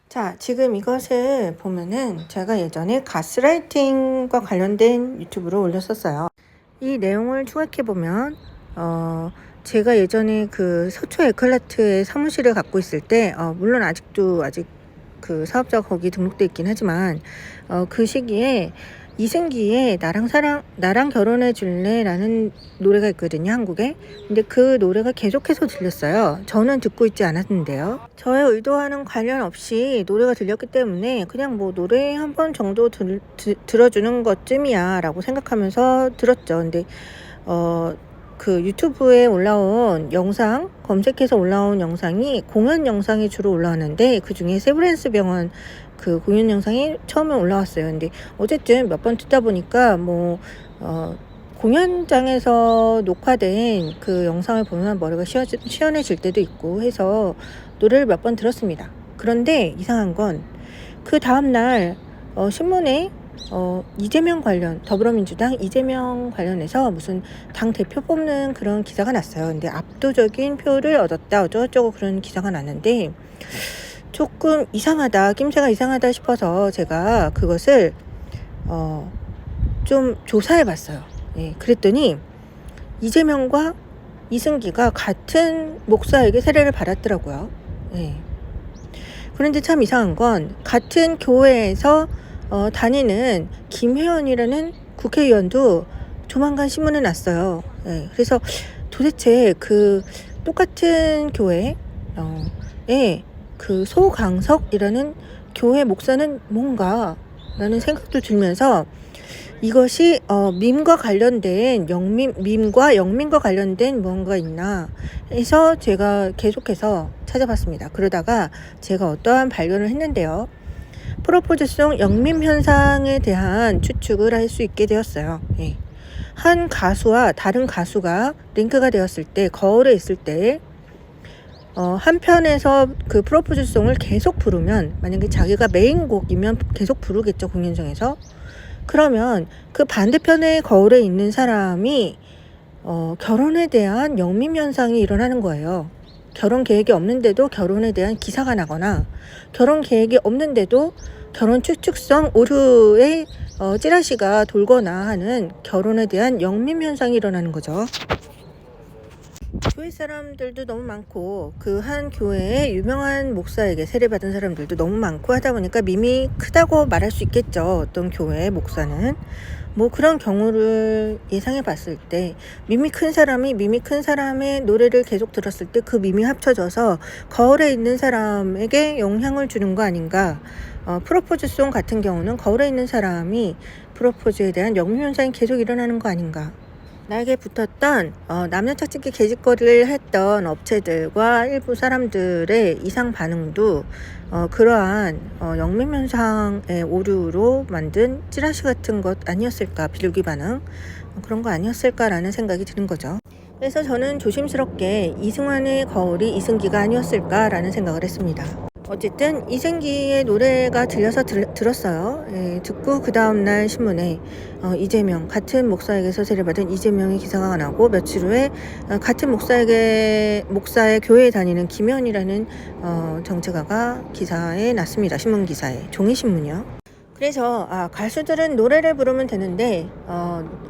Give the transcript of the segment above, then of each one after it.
자, 지금 이것을 보면은 제가 예전에 가스라이팅과 관련된 유튜브를 올렸었어요. 이 내용을 추격해 보면, 제가 예전에 그 서초 에클라트의 사무실을 갖고 있을 때, 물론 아직 그 사업자가 거기 등록돼 있긴 하지만, 그 시기에 이승기의 나랑 결혼해 줄래라는 노래가 있거든요, 한국에. 근데 그 노래가 계속해서 들렸어요. 저는 듣고 있지 않았는데요. 저의 의도와는 관련 없이 노래가 들렸기 때문에 그냥 뭐 노래 한 번 정도 들어주는 것쯤이야 라고 생각하면서 들었죠. 근데 그 유튜브에 올라온 영상, 검색해서 올라온 영상이 공연 영상이 주로 올라왔는데, 그 중에 세브란스 병원 그 공연 영상이 처음에 올라왔어요. 근데 어쨌든 몇 번 듣다 보니까 공연장에서 녹화된 그 영상을 보면 머리가 시원해질 때도 있고 해서 노래를 몇 번 들었습니다. 그런데 이상한 건 그 다음날 신문에 이재명 관련, 더불어민주당 이재명 관련해서 무슨 당 대표 뽑는 그런 기사가 났어요. 근데 압도적인 표를 얻었다 어쩌고저쩌고 그런 기사가 났는데, 조금 이상하다, 낌새가 이상하다 싶어서 제가 그것을 좀 조사해 봤어요. 예, 그랬더니 이재명과 이승기가 같은 목사에게 세례를 받았더라고요. 예. 그런데 참 이상한 건 같은 교회에서 다니는 김혜원이라는 국회의원도 조만간 신문에 났어요. 예, 그래서 도대체 그 똑같은 교회에 그 소강석이라는 교회 목사는 뭔가 라는 생각도 들면서, 이것이 밈과 영민과 관련된 뭔가 있나 해서 제가 계속해서 찾아봤습니다. 그러다가 제가 어떠한 발견을 했는데요. 프로포즈송 영민 현상에 대한 추측을 할 수 있게 되었어요. 예. 한 가수와 다른 가수가 링크가 되었을 때, 거울에 있을 때 한편에서 그 프로포즈송을 계속 부르면, 만약에 자기가 메인곡이면 계속 부르겠죠, 공연장에서. 그러면 그 반대편의 거울에 있는 사람이 결혼에 대한 영미현상이 일어나는 거예요. 결혼 계획이 없는데도 결혼에 대한 기사가 나거나, 결혼 계획이 없는데도 결혼 추측성 오류의 찌라시가 돌거나 하는 결혼에 대한 영미현상이 일어나는 거죠. 교회 사람들도 너무 많고, 그 한 교회의 유명한 목사에게 세례받은 사람들도 너무 많고 하다 보니까 밈이 크다고 말할 수 있겠죠. 어떤 교회의 목사는 뭐 그런 경우를 예상해 봤을 때, 밈이 큰 사람의 노래를 계속 들었을 때 그 밈이 합쳐져서 거울에 있는 사람에게 영향을 주는 거 아닌가. 프로포즈송 같은 경우는 거울에 있는 사람이 프로포즈에 대한 영미현상이 계속 일어나는 거 아닌가. 나에게 붙었던 남녀 착취기 개짓거리를 했던 업체들과 일부 사람들의 이상 반응도 그러한 영미현상의 오류로 만든 찌라시 같은 것 아니었을까, 비둘기 반응 그런 거 아니었을까라는 생각이 드는 거죠. 그래서 저는 조심스럽게 이승환의 거울이 이승기가 아니었을까라는 생각을 했습니다. 어쨌든 이승기의 노래가 들려서 들었어요. 예, 듣고 그 다음날 신문에 이재명, 같은 목사에게서 세례받은 이재명의 기사가 나고, 며칠 후에 같은 목사의 교회에 다니는 김현이라는 정치가가 기사에 났습니다. 신문 기사에, 종이신문이요. 그래서 가수들은 노래를 부르면 되는데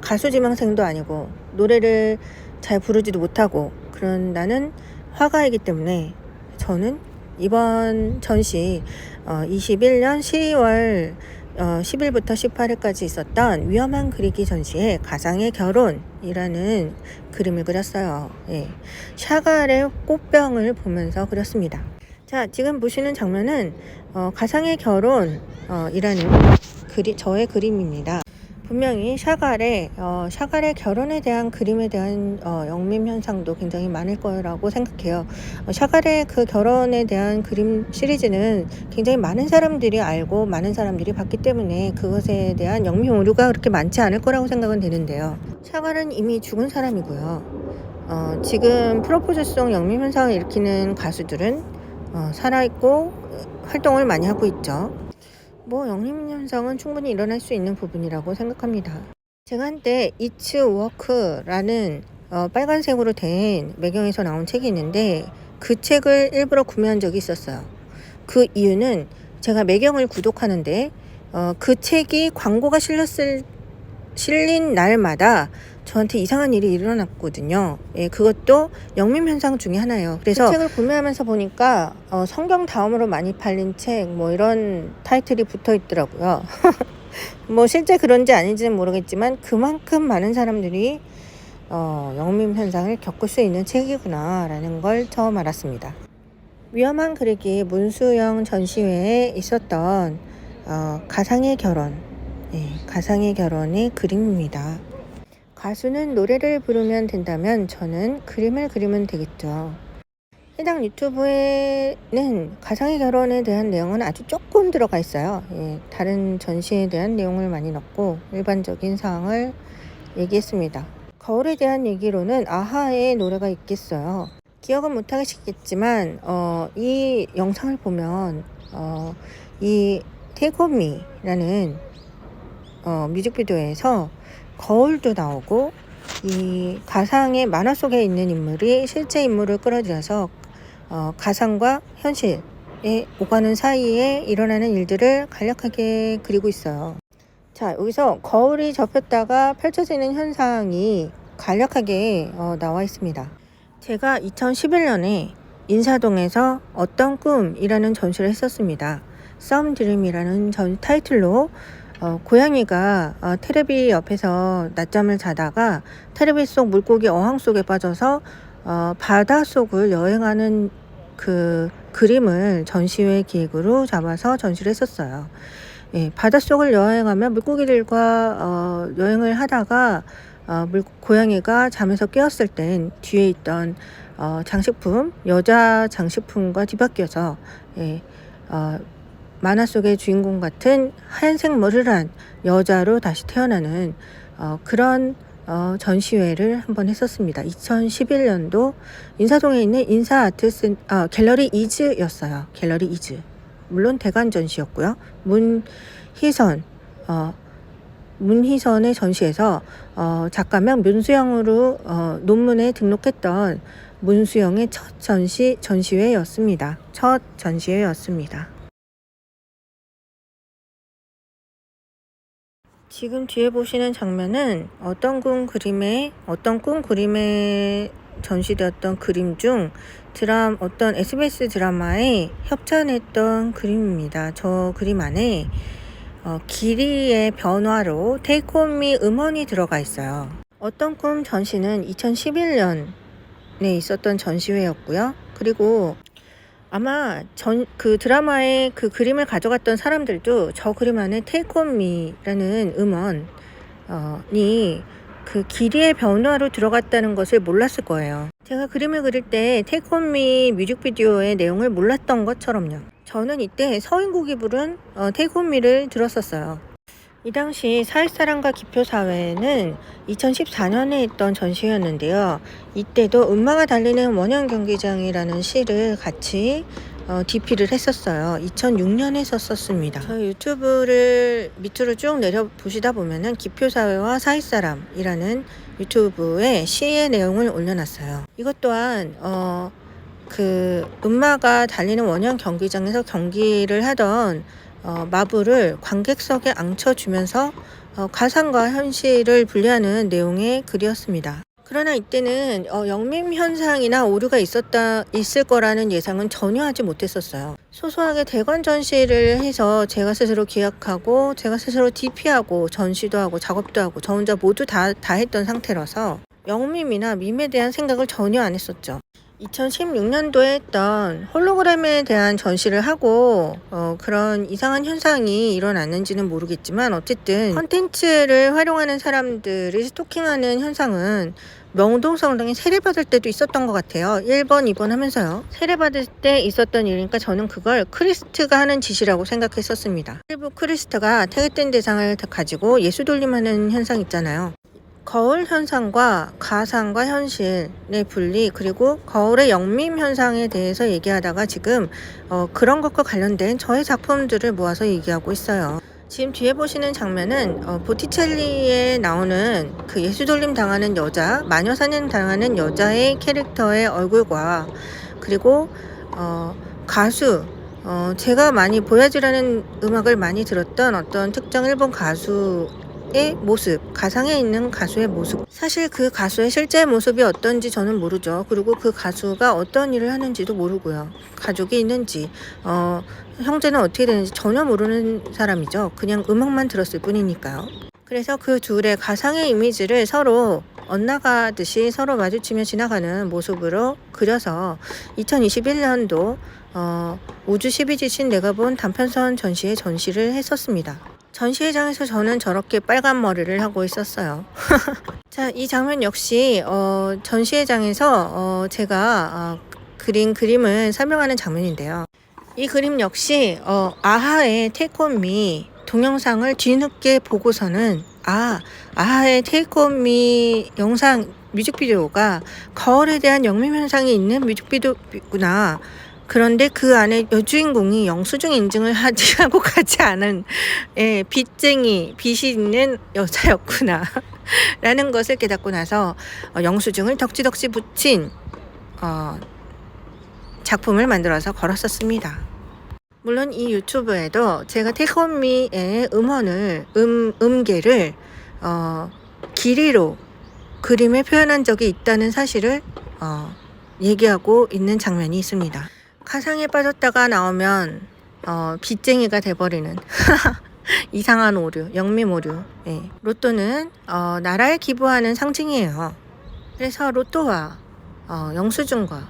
가수 지망생도 아니고 노래를 잘 부르지도 못하고 그런 나는 화가이기 때문에, 저는 이번 전시 21년 12월 10일부터 18일까지 있었던 위험한 그리기 전시에 가상의 결혼이라는 그림을 그렸어요. 예. 샤갈의 꽃병을 보면서 그렸습니다. 자, 지금 보시는 장면은 가상의 결혼이라는 저의 그림입니다. 분명히 샤갈의 결혼에 대한 그림에 대한 영림 현상도 굉장히 많을 거라고 생각해요. 샤갈의 그 결혼에 대한 그림 시리즈는 굉장히 많은 사람들이 알고 많은 사람들이 봤기 때문에 그것에 대한 영림 오류가 그렇게 많지 않을 거라고 생각은 되는데요. 샤갈은 이미 죽은 사람이고요. 지금 프로포즈송 영림 현상을 일으키는 가수들은 살아있고 활동을 많이 하고 있죠. 영림 현상은 충분히 일어날 수 있는 부분이라고 생각합니다. 제가 한때 It's Work라는 빨간색으로 된 매경에서 나온 책이 있는데, 그 책을 일부러 구매한 적이 있었어요. 그 이유는 제가 매경을 구독하는데 그 책이 광고가 실린 날마다 저한테 이상한 일이 일어났거든요. 예, 그것도 영민 현상 중에 하나예요. 그래서 그 책을 구매하면서 보니까 성경 다음으로 많이 팔린 책 뭐 이런 타이틀이 붙어 있더라고요. 뭐 실제 그런지 아닌지는 모르겠지만 그만큼 많은 사람들이 영민 현상을 겪을 수 있는 책이구나 라는 걸 처음 알았습니다. 위험한 그리기 문수영 전시회에 있었던 가상의 결혼, 가상의 결혼의 그림입니다. 가수는 노래를 부르면 된다면 저는 그림을 그리면 되겠죠. 해당 유튜브에는 가상의 결혼에 대한 내용은 아주 조금 들어가 있어요. 다른 전시에 대한 내용을 많이 넣고 일반적인 사항을 얘기했습니다. 거울에 대한 얘기로는 아하의 노래가 있겠어요. 기억은 못하시겠지만 이 영상을 보면 이 Take On Me라는 뮤직비디오에서 거울도 나오고 이 가상의 만화 속에 있는 인물이 실제 인물을 끌어들여서 가상과 현실에 오가는 사이에 일어나는 일들을 간략하게 그리고 있어요. 자, 여기서 거울이 접혔다가 펼쳐지는 현상이 간략하게 나와 있습니다. 제가 2011년에 인사동에서 어떤 꿈이라는 전시를 했었습니다. Some Dream이라는 타이틀로 고양이가 테레비 옆에서 낮잠을 자다가 테레비 속 물고기 어항 속에 빠져서 바다 속을 여행하는 그 그림을 전시회 기획으로 잡아서 전시를 했었어요. 바닷속을 여행하며 물고기들과 여행을 하다가 고양이가 잠에서 깨었을 땐 뒤에 있던 장식품, 여자 장식품과 뒤바뀌어서 만화 속의 주인공 같은 하얀색 머리를 한 여자로 다시 태어나는 그런 전시회를 한번 했었습니다. 2011년도 인사동에 있는 갤러리 이즈였어요. 갤러리 이즈. 물론 대관 전시였고요. 문희선의 전시에서 작가명 문수영으로 논문에 등록했던 문수영의 첫 전시회였습니다. 첫 전시회였습니다. 지금 뒤에 보시는 장면은 어떤 꿈 그림에 전시되었던 그림 중 어떤 SBS 드라마에 협찬했던 그림입니다. 저 그림 안에 길이의 변화로 Take On Me 음원이 들어가 있어요. 어떤 꿈 전시는 2011년에 있었던 전시회였고요. 그리고 아마 그 드라마의 그 그림을 가져갔던 사람들도 저 그림 안에 Take On Me라는 음원이 그 길이의 변화로 들어갔다는 것을 몰랐을 거예요. 제가 그림을 그릴 때 Take On Me 뮤직비디오의 내용을 몰랐던 것처럼요. 저는 이때 서인국이 부른 Take On Me를 들었었어요. 이 당시 사회사랑과 기표사회는 2014년에 있던 전시회였는데요. 이때도 음마가 달리는 원형 경기장이라는 시를 같이 DP를 했었어요. 2006년에 썼었습니다. 저 유튜브를 밑으로 쭉 내려 보시다 보면은 기표사회와 사회사람이라는 유튜브에 시의 내용을 올려놨어요. 이것 또한 그 음마가 달리는 원형 경기장에서 경기를 하던 마부를 관객석에 앉혀주면서 가상과 현실을 분리하는 내용의 글이었습니다. 그러나 이때는 영민 현상이나 오류가 있을 거라는 예상은 전혀 하지 못했었어요. 소소하게 대관 전시를 해서 제가 스스로 기획하고 제가 스스로 DP하고 전시도 하고 작업도 하고 저 혼자 모두 다 했던 상태라서 영밈이나 밈에 대한 생각을 전혀 안 했었죠. 2016년도에 했던 홀로그램에 대한 전시를 하고 그런 이상한 현상이 일어났는지는 모르겠지만 어쨌든 컨텐츠를 활용하는 사람들이 스토킹하는 현상은 명동성당에 세례받을 때도 있었던 것 같아요. 1번, 2번 하면서요. 세례받을 때 있었던 일이니까 저는 그걸 크리스트가 하는 짓이라고 생각했었습니다. 일부 크리스트가 태극된 대상을 가지고 예수돌림하는 현상 있잖아요. 거울 현상과 가상과 현실의 분리, 그리고 거울의 영밈 현상에 대해서 얘기하다가 지금 그런 것과 관련된 저의 작품들을 모아서 얘기하고 있어요. 지금 뒤에 보시는 장면은 보티첼리에 나오는 그 예수돌림 당하는 여자, 마녀사냥 당하는 여자의 캐릭터의 얼굴과 그리고 가수 제가 많이 보야지라는 음악을 많이 들었던 어떤 특정 일본 가수의 모습, 가상에 있는 가수의 모습. 사실 그 가수의 실제 모습이 어떤지 저는 모르죠. 그리고 그 가수가 어떤 일을 하는지도 모르고요. 가족이 있는지, 형제는 어떻게 되는지 전혀 모르는 사람이죠. 그냥 음악만 들었을 뿐이니까요. 그래서 그 둘의 가상의 이미지를 서로 엇나가듯이 서로 마주치며 지나가는 모습으로 그려서 2021년도 우주 12지신 내가 본 단편선 전시회 전시를 했었습니다. 전시회장에서 저는 저렇게 빨간 머리를 하고 있었어요. 자, 이 장면 역시 전시회장에서 제가 그린 그림을 설명하는 장면인데요. 이 그림 역시 아하의 Take On Me 동영상을 뒤늦게 보고서는 아하의 Take On Me 영상 뮤직비디오가 거울에 대한 영미현상이 있는 뮤직비디오구나. 그런데 그 안에 여주인공이 영수증 인증을 하고 가지 않은 빚이 있는 여자였구나 라는 것을 깨닫고 나서 영수증을 덕지덕지 붙인 작품을 만들어서 걸었었습니다. 물론 이 유튜브에도 제가 Take On Me의 음계를 길이로 그림에 표현한 적이 있다는 사실을 얘기하고 있는 장면이 있습니다. 가상에 빠졌다가 나오면 빚쟁이가 돼버리는 이상한 오류, 영림 오류. 로또는 나라에 기부하는 상징이에요. 그래서 로또와 영수증과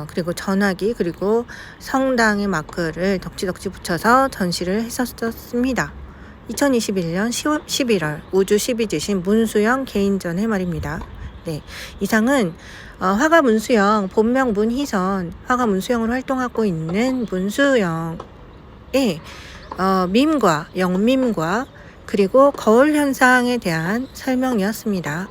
그리고 전화기 그리고 성당의 마크를 덕지덕지 붙여서 전시를 했었습니다. 2021년 11월 우주 12지신 문수영 개인전의 말입니다. 네, 이상은 화가 문수영, 본명 문희선, 화가 문수영으로 활동하고 있는 문수영의 밈과 영밈과 그리고 거울 현상에 대한 설명이었습니다.